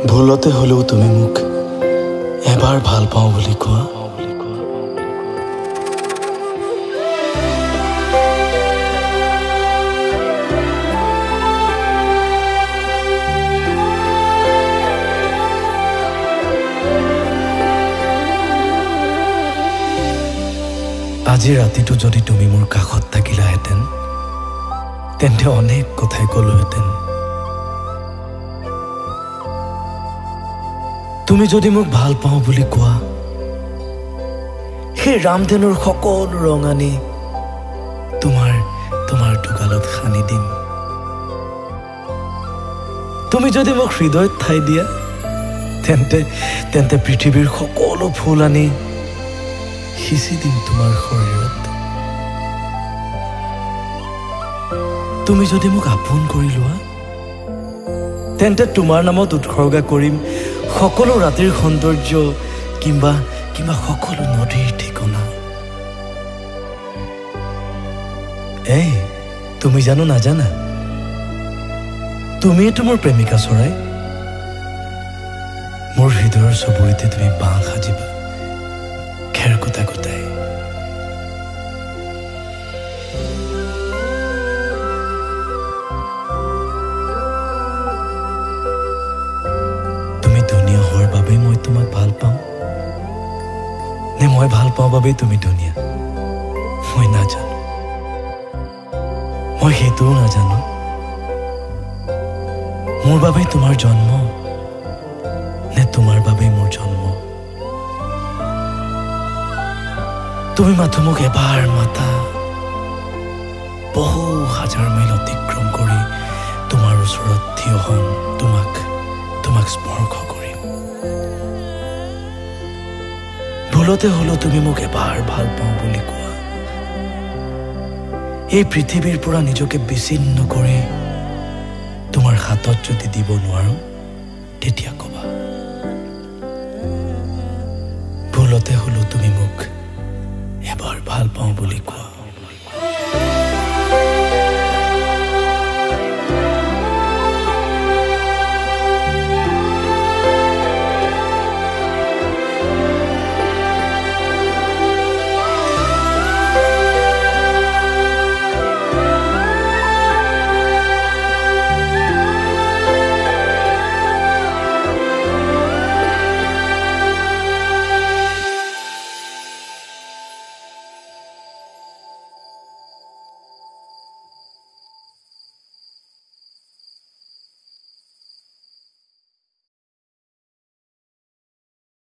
ভুলতে হলেও তুমি মোক এবাৰ ভাল পাওঁ বুলি কোৱা। আজি ৰাতিটো যদি তুমি মোৰ কাষত থাকিলাহেঁতেন তেন্তে অনেক কথাই ক'লোহেঁতেন। তুমি যদি মোক ভাল পাওঁ বুলি কোৱা সেই ৰামধেনুৰ সকলো ৰং আনি তোমাৰ দুগালত সানি দিম। তুমি যদি মোক হৃদয়ত ঠাই দিয়া তেন্তে পৃথিৱীৰ সকলো ফুল আনি সিঁচি দিম তোমাৰ শৰীৰত। তুমি যদি মোক আপোন কৰি লোৱা তেন্তে তোমাৰ নামত উৎসৰ্গা কৰিম সকলো ৰাতিৰ সৌন্দৰ্য কিংবা সকলো নদীৰ ঠিকনা। এই তুমি জানো নাজানা তুমিয়েতো মোৰ প্ৰেমিকা চৰাই। মোৰ হৃদয়ৰ চুবুৰীতে তুমি বাঁহ সাজিবা খেৰ কুটা কুটাই। তুমি ধুনীয়া হোৱাৰ বাবে মই তোমাক ভাল পাওঁ নে মই ভাল পাওঁ বাবে তুমি ধুনীয়া মই নাজানো। মই সেইটোও নাজানো মোৰ বাবে তোমাৰ জন্ম নে তোমাৰ বাবে মোৰ জন্ম। তুমি মাথো মোক এবাৰ মাতা বহু হাজাৰ মাইল অতিক্ৰম কৰি তোমাৰ ওচৰত থিয় হ'ম তোমাক স্পৰ্শ কৰিম। ভুলতে হলেও তুমি মোক এবাৰ ভাল পাওঁ বুলি কোৱা। এই পৃথিৱীৰ পৰা নিজকে বিচ্ছিন্ন কৰি তোমাৰ হাতত যদি দিব নোৱাৰো তেতিয়া কবা। ভুলতে হলেও তুমি মোক এবাৰ ভাল পাওঁ বুলি কোৱা।